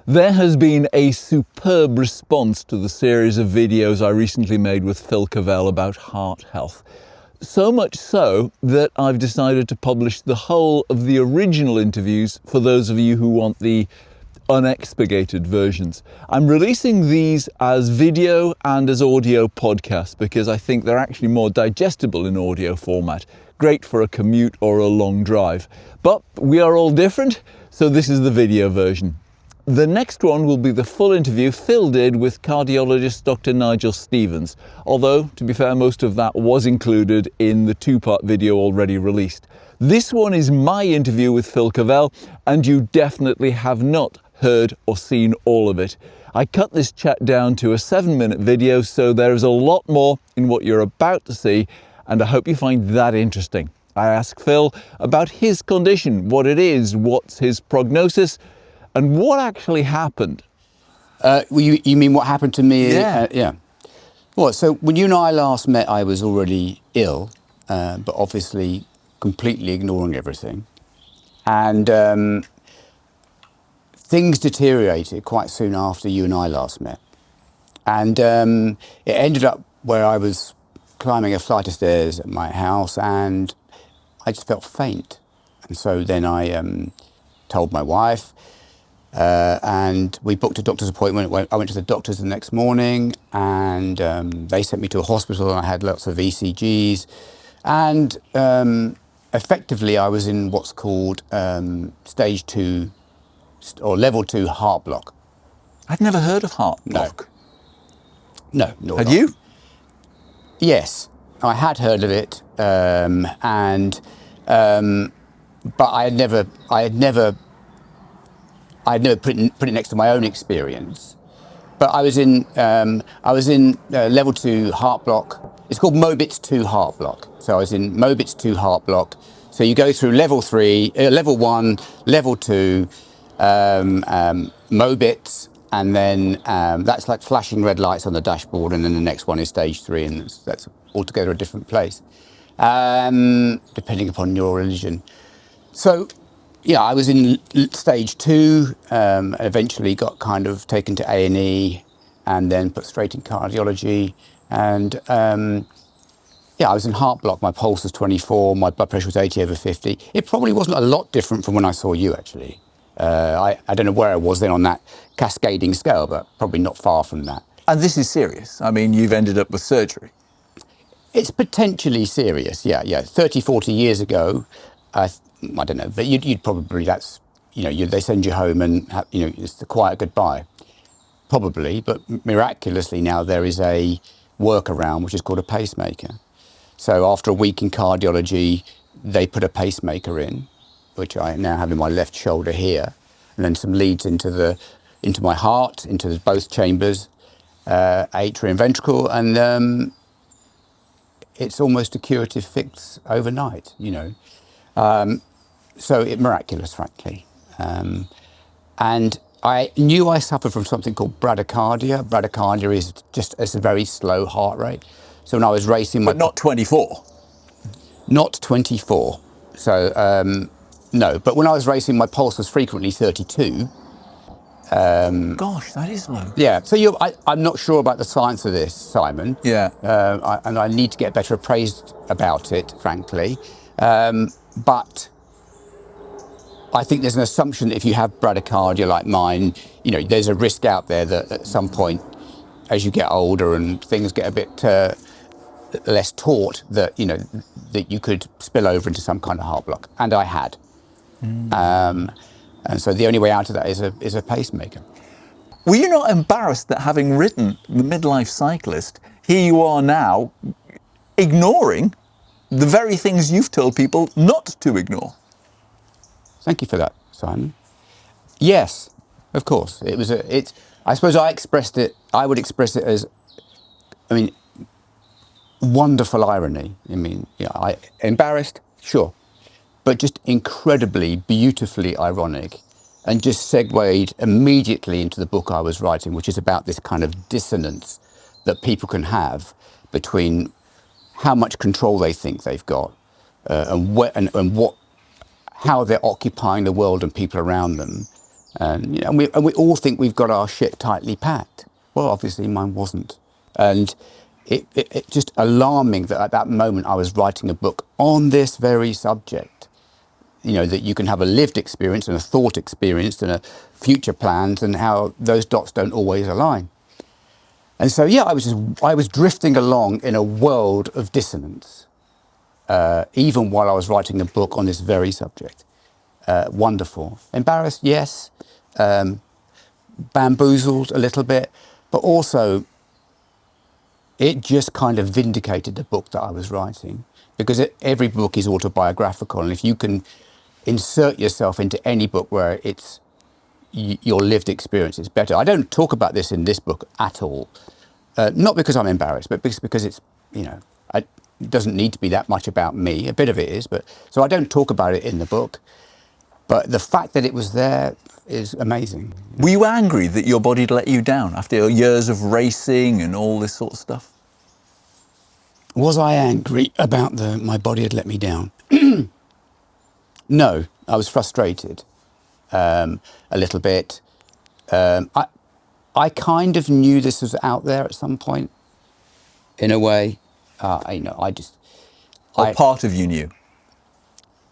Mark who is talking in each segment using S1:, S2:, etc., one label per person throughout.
S1: There has been a superb response to the series of videos I recently made with Phil Cavell about heart health. So much so that I've decided to publish the whole of the original interviews for those of you who want the unexpurgated versions. I'm releasing these as video and as audio podcasts because I think they're actually more digestible in audio format. Great for a commute or a long drive. But we are all different, so this is the video version. The next one will be the full interview Phil did with cardiologist Dr. Nigel Stevens, although, to be fair, most of that was included in the two-part video already released. This one is my interview with Phil Cavell, and you definitely have not heard or seen all of it. I cut this chat down to a 7-minute video, so there is a lot more in what you're about to see, and I hope you find that interesting. I ask Phil about his condition, what it is, what's his prognosis, and what actually happened.
S2: You mean what happened to me?
S1: Yeah.
S2: Yeah. Well, so when you and I last met, I was already ill, but obviously completely ignoring everything. And things deteriorated quite soon after you and I last met. And it ended up where I was climbing a flight of stairs at my house and I just felt faint. And so then I told my wife, and we booked a doctor's appointment. I went to the doctor's the next morning and they sent me to a hospital and I had lots of ECGs. And effectively I was in what's called stage 2 or level 2 heart block.
S1: I'd never heard of heart block.
S2: No, nor
S1: Had
S2: not.
S1: you?
S2: Yes, I had heard of it, but I had never put it next to my own experience. But I was in level 2 heart block. It's called Mobitz 2 heart block. So I was in Mobitz 2 heart block. So you go through level 3, level 1, level 2, Mobitz, and then that's like flashing red lights on the dashboard, and then the next one is stage 3, and that's altogether a different place, depending upon your religion. So, yeah, I was in stage 2, and eventually got kind of taken to A&E, and then put straight in cardiology, and yeah, I was in heart block. My pulse was 24, my blood pressure was 80/50. It probably wasn't a lot different from when I saw you, actually. I don't know where I was then on that cascading scale, but probably not far from that.
S1: And this is serious. I mean, you've ended up with surgery.
S2: It's potentially serious, yeah. 30, 40 years ago, I don't know, but you'd probably, that's, they send you home and, it's the quiet goodbye. Probably, but miraculously now there is a workaround, which is called a pacemaker. So after a week in cardiology, they put a pacemaker in, which I now have in my left shoulder here, and then some leads into my heart, into both chambers, atria and ventricle, and it's almost a curative fix overnight, So it's miraculous, frankly. And I knew I suffered from something called bradycardia. Bradycardia is just a very slow heart rate. So when I was racing,
S1: But not 24.
S2: Not 24. So no, but when I was racing, my pulse was frequently 32.
S1: Gosh, that is low.
S2: Yeah. So I'm not sure about the science of this, Simon.
S1: Yeah.
S2: And I need to get better appraised about it, frankly. But I think there's an assumption that if you have bradycardia like mine, there's a risk out there that at some point, as you get older and things get a bit less taut, that that you could spill over into some kind of heart block, and I had. And so the only way out of that is a pacemaker.
S1: Were you not embarrassed that having written The Midlife Cyclist, here you are now ignoring the very things you've told people not to ignore?
S2: Thank you for that, Simon. Yes, of course. I suppose I would express it as, wonderful irony. Embarrassed, sure, but just incredibly, beautifully ironic, and just segued immediately into the book I was writing, which is about this kind of dissonance that people can have between how much control they think they've got and how they're occupying the world and people around them, And we all think we've got our shit tightly packed. Well, obviously mine wasn't. And it just alarming that at that moment I was writing a book on this very subject. You know, that you can have a lived experience and a thought experience and a future plans, and how those dots don't always align. And so, yeah, I was drifting along in a world of dissonance, even while I was writing a book on this very subject. Wonderful. Embarrassed, yes. Bamboozled a little bit, but also it just kind of vindicated the book that I was writing, because every book is autobiographical, and if you can insert yourself into any book where it's your lived experience, it's better. I don't talk about this in this book at all, not because I'm embarrassed, but because it's, you know, it doesn't need to be that much about me. A bit of it is, but so I don't talk about it in the book. But the fact that it was there is amazing.
S1: Were you angry that your body had let you down after years of racing and all this sort of stuff?
S2: Was I angry about my body had let me down? No, I was frustrated a little bit. I kind of knew this was out there at some point, in a way.
S1: Part of you knew?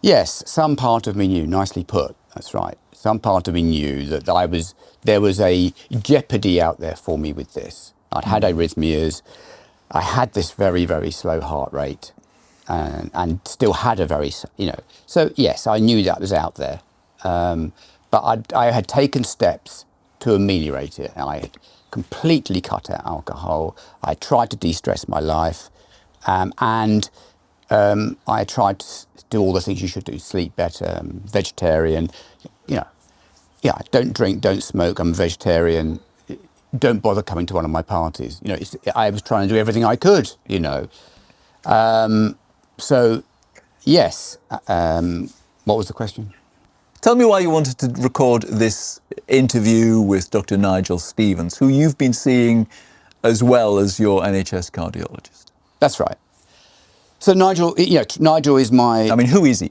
S2: Yes, some part of me knew. Nicely put. That's right. Some part of me knew that there was a jeopardy out there for me with this. I'd had arrhythmias. I had this very, very slow heart rate, and still had a very, you know. So yes, I knew that was out there, but I had taken steps to ameliorate it. I had completely cut out alcohol. I tried to de-stress my life, and I tried to do all the things you should do: sleep better, vegetarian, you know. Yeah, don't drink, don't smoke. I'm a vegetarian. Don't bother coming to one of my parties. You know, I was trying to do everything I could. You know, so yes. What was the question?
S1: Tell me why you wanted to record this interview with Dr. Nigel Stevens, who you've been seeing as well as your NHS cardiologist.
S2: That's right. So Nigel, you know, Nigel is my...
S1: I mean, who is he?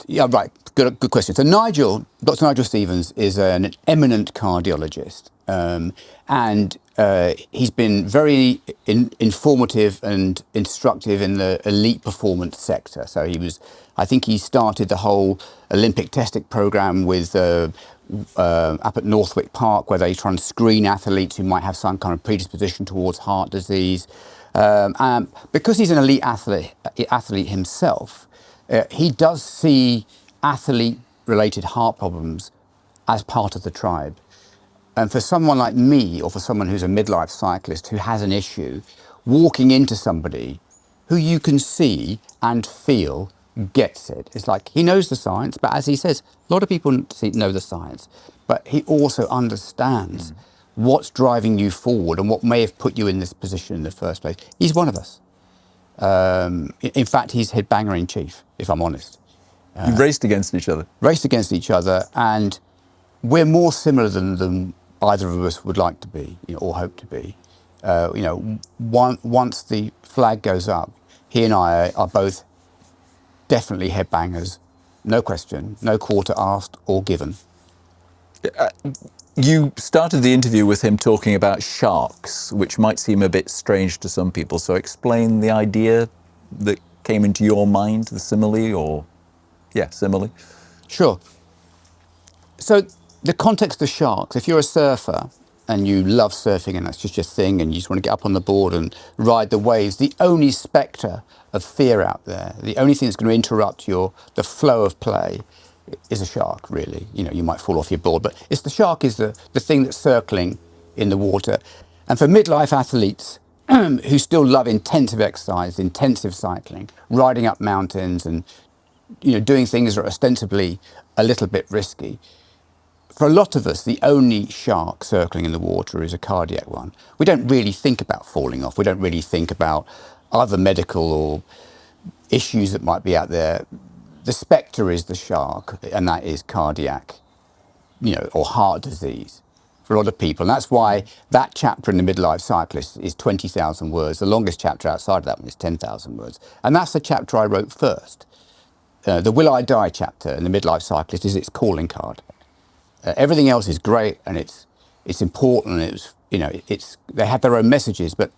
S2: Yeah, right. Good question. So Nigel, Dr. Nigel Stevens, is an eminent cardiologist, and he's been very informative and instructive in the elite performance sector. So I think he started the whole Olympic testing program with up at Northwick Park, where they try and screen athletes who might have some kind of predisposition towards heart disease. Because he's an elite athlete himself, he does see athlete-related heart problems as part of the tribe. And for someone like me, or for someone who's a midlife cyclist who has an issue, walking into somebody who you can see and feel gets it. It's like he knows the science, but as he says, a lot of people know the science, but he also understands what's driving you forward and what may have put you in this position in the first place. He's one of us. In fact, he's headbanger in chief, if I'm honest.
S1: You raced against each other?
S2: Raced against each other, and we're more similar than either of us would like to be, you know, or hope to be. You know, once the flag goes up, he and I are both definitely headbangers, no question, no quarter asked or given.
S1: You started the interview with him talking about sharks, which might seem a bit strange to some people. So explain the idea that came into your mind, the simile, or, yeah, simile.
S2: Sure. So the context of sharks, if you're a surfer and you love surfing and that's just your thing and you just want to get up on the board and ride the waves, the only spectre of fear out there, the only thing that's going to interrupt the flow of play is a shark, really. You know, you might fall off your board, but the shark is the thing that's circling in the water. And for midlife athletes who still love intensive exercise, intensive cycling, riding up mountains and, you know, doing things that are ostensibly a little bit risky, for a lot of us, the only shark circling in the water is a cardiac one. We don't really think about falling off. We don't really think about other medical or issues that might be out there. The spectre is the shark, and that is cardiac, you know, or heart disease for a lot of people. And that's why that chapter in the Midlife Cyclist is 20,000 words. The longest chapter outside of that one is 10,000 words. And that's the chapter I wrote first. The Will I Die chapter in the Midlife Cyclist is its calling card. Everything else is great, and it's important. It's they have their own messages, but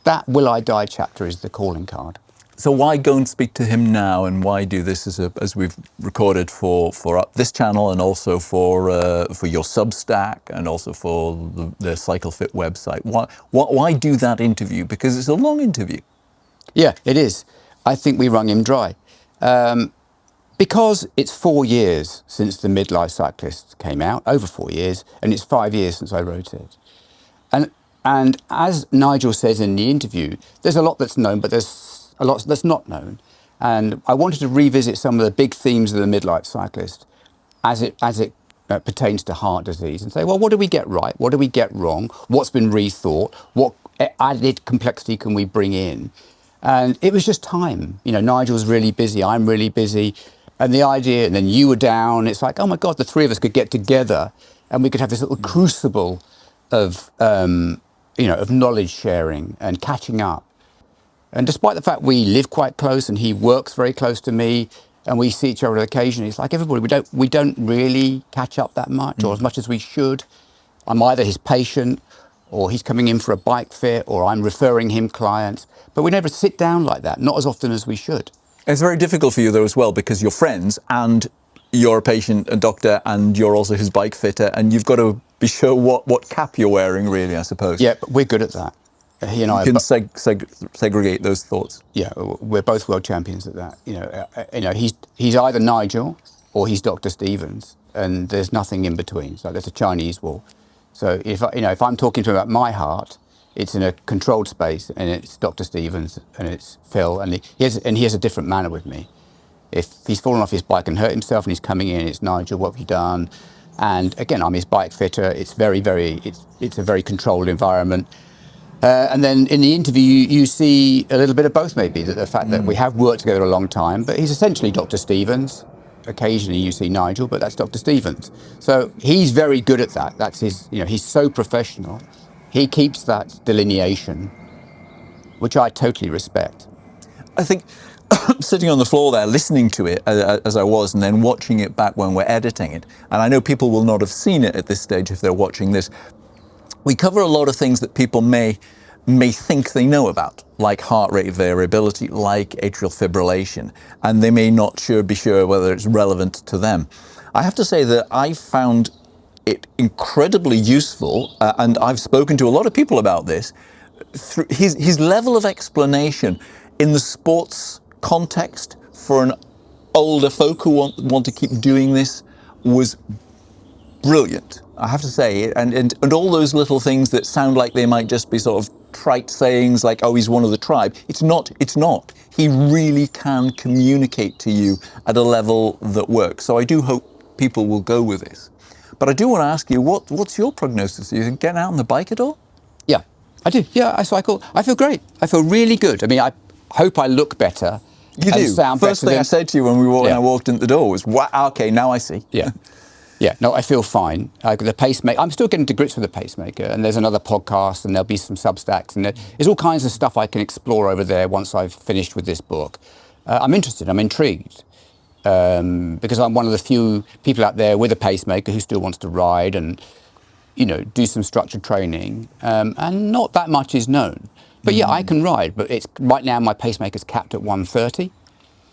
S2: that will I die chapter is the calling card.
S1: So why go and speak to him now, and why do this as we've recorded for this channel, and also for your Substack, and also for the CycleFit website? Why do that interview? Because it's a long interview.
S2: Yeah, it is. I think we wrung him dry. Because it's 4 years since the Midlife Cyclist came out, over 4 years, and it's 5 years since I wrote it. And as Nigel says in the interview, there's a lot that's known, but there's a lot that's not known. And I wanted to revisit some of the big themes of the Midlife Cyclist as it pertains to heart disease, and say, well, what do we get right? What do we get wrong? What's been rethought? What added complexity can we bring in? And it was just time. Nigel's really busy, I'm really busy. And the idea, and then you were down, it's like, oh my God, the three of us could get together and we could have this little crucible of, of knowledge sharing and catching up. And despite the fact we live quite close and he works very close to me and we see each other occasionally, it's like everybody, we don't really catch up that much or as much as we should. I'm either his patient or he's coming in for a bike fit or I'm referring him clients, but we never sit down like that, not as often as we should.
S1: It's very difficult for you though as well, because you're friends and you're a patient, a doctor, and you're also his bike fitter, and you've got to be sure what cap you're wearing, really, I suppose.
S2: Yeah, but we're good at that. He and I
S1: can segregate those thoughts.
S2: Yeah, we're both world champions at that. He's either Nigel or he's Dr. Stevens, and there's nothing in between. So there's a Chinese wall. So if I'm talking to him about my heart, it's in a controlled space, and it's Dr. Stevens and it's Phil, and he has a different manner with me. If he's fallen off his bike and hurt himself and he's coming in, it's Nigel, what have you done? And again, I'm his bike fitter. It's it's a very controlled environment. And then in the interview, you see a little bit of both, maybe, the fact that we have worked together a long time, but he's essentially Dr. Stevens. Occasionally you see Nigel, but that's Dr. Stevens. So he's very good at that. That's his, he's so professional. He keeps that delineation, which I totally respect.
S1: I think sitting on the floor there, listening to it as I was, and then watching it back when we're editing it, and I know people will not have seen it at this stage if they're watching this, we cover a lot of things that people may think they know about, like heart rate variability, like atrial fibrillation, and they may not be sure whether it's relevant to them. I have to say that I found it incredibly useful, and I've spoken to a lot of people about this. His level of explanation in the sports context for an older folk who want to keep doing this was brilliant, I have to say, and all those little things that sound like they might just be sort of trite sayings like, oh, he's one of the tribe. It's not. He really can communicate to you at a level that works. So I do hope people will go with this. But I do want to ask you, what's your prognosis? Are you getting out on the bike at all?
S2: Yeah, I do. Yeah, I cycle. I feel great. I feel really good. I mean, I hope I look better.
S1: You do. First thing I said to you when I walked in the door was, wow, okay, now I see.
S2: Yeah. Yeah, no, I feel fine. The pacemaker, I'm still getting to grips with the pacemaker, and there's another podcast, and there'll be some Substacks, and there's all kinds of stuff I can explore over there once I've finished with this book. I'm interested, I'm intrigued, because I'm one of the few people out there with a pacemaker who still wants to ride and, do some structured training, and not that much is known. But yeah, I can ride, but right now my pacemaker's capped at 130.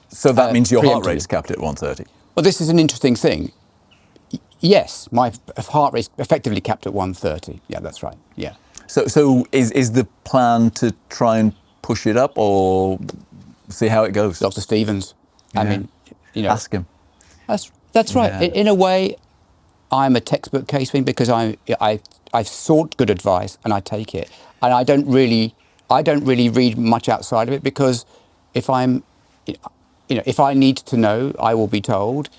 S1: So that means your heart rate's capped at 130?
S2: Well, this is an interesting thing. Yes, my heart rate's effectively capped at 130. Yeah, that's right. Yeah.
S1: So is the plan to try and push it up, or see how it goes?
S2: Dr. Stevens. Yeah. I mean,
S1: ask him.
S2: That's right. Yeah. In a way, I'm a textbook case for him, because I've sought good advice and I take it, and I don't really read much outside of it, because if I need to know, I will be told.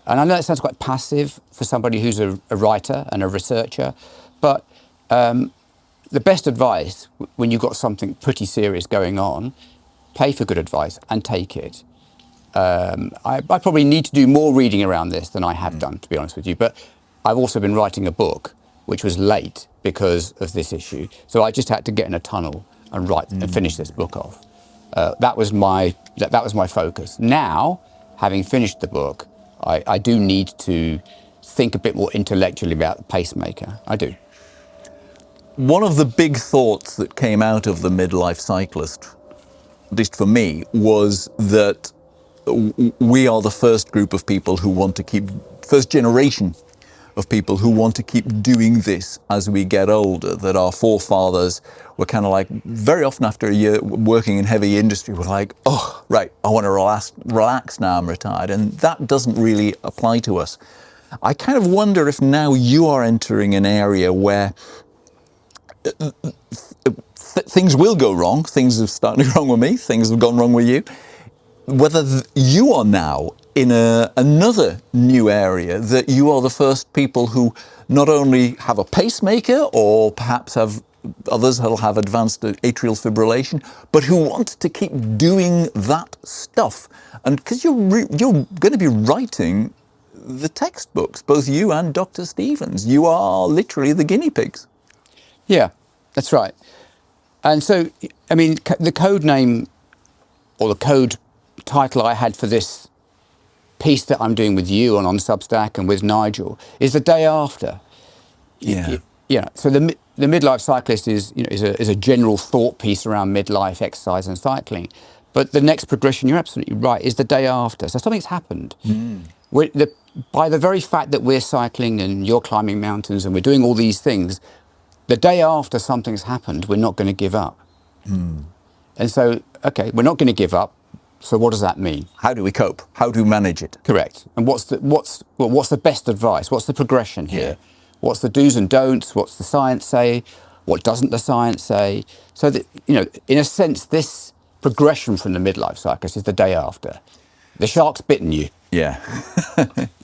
S2: And I know that sounds quite passive for somebody who's a writer and a researcher, but the best advice when you've got something pretty serious going on, pay for good advice and take it. I probably need to do more reading around this than I have done, to be honest with you, but I've also been writing a book, which was late because of this issue. So I just had to get in a tunnel and write and finish this book off. That was my focus. Now, having finished the book, I do need to think a bit more intellectually about the pacemaker. I do.
S1: One of the big thoughts that came out of the Midlife Cyclist, at least for me, was that we are the first group of people who want to keep, first generation of people who want to keep doing this as we get older, that our forefathers were kind of like, very often after a year working in heavy industry, were like, oh, right, I want to relax now I'm retired. And that doesn't really apply to us. I kind of wonder if now you are entering an area where things will go wrong. Things have started to go wrong with me. Things have gone wrong with you. Whether you are now in another new area, that you are the first people who not only have a pacemaker, or perhaps have others who'll have advanced atrial fibrillation, but who want to keep doing that stuff. And because you're going to be writing the textbooks, both you and Dr. Stevens, you are literally the guinea pigs.
S2: Yeah, that's right. And so, I mean, the code name, or the code title I had for this piece that I'm doing with you and on Substack and with Nigel, is The Day After.
S1: Yeah.
S2: Yeah. So the Midlife Cyclist is, you know, is a general thought piece around midlife, exercise and cycling. But the next progression, you're absolutely right, is the day after. So something's happened. By the very fact that we're cycling and you're climbing mountains and we're doing all these things, the day after something's happened, we're not going to give up. And so, okay, we're not going to give up. So what does that mean?
S1: How do we cope? How do we manage it?
S2: Correct. And what's the best advice? What's the progression here?
S1: Yeah.
S2: What's the do's and don'ts? What's the science say? What doesn't the science say? So that, you know, in a sense, this progression from the midlife cyclist is the day after. The shark's bitten you.
S1: Yeah.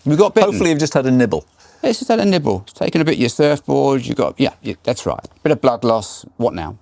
S2: We got bitten.
S1: Hopefully you've just had a nibble.
S2: It's just had a nibble. It's taken a bit of your surfboard. You got, yeah, that's right. Bit of blood loss. What now?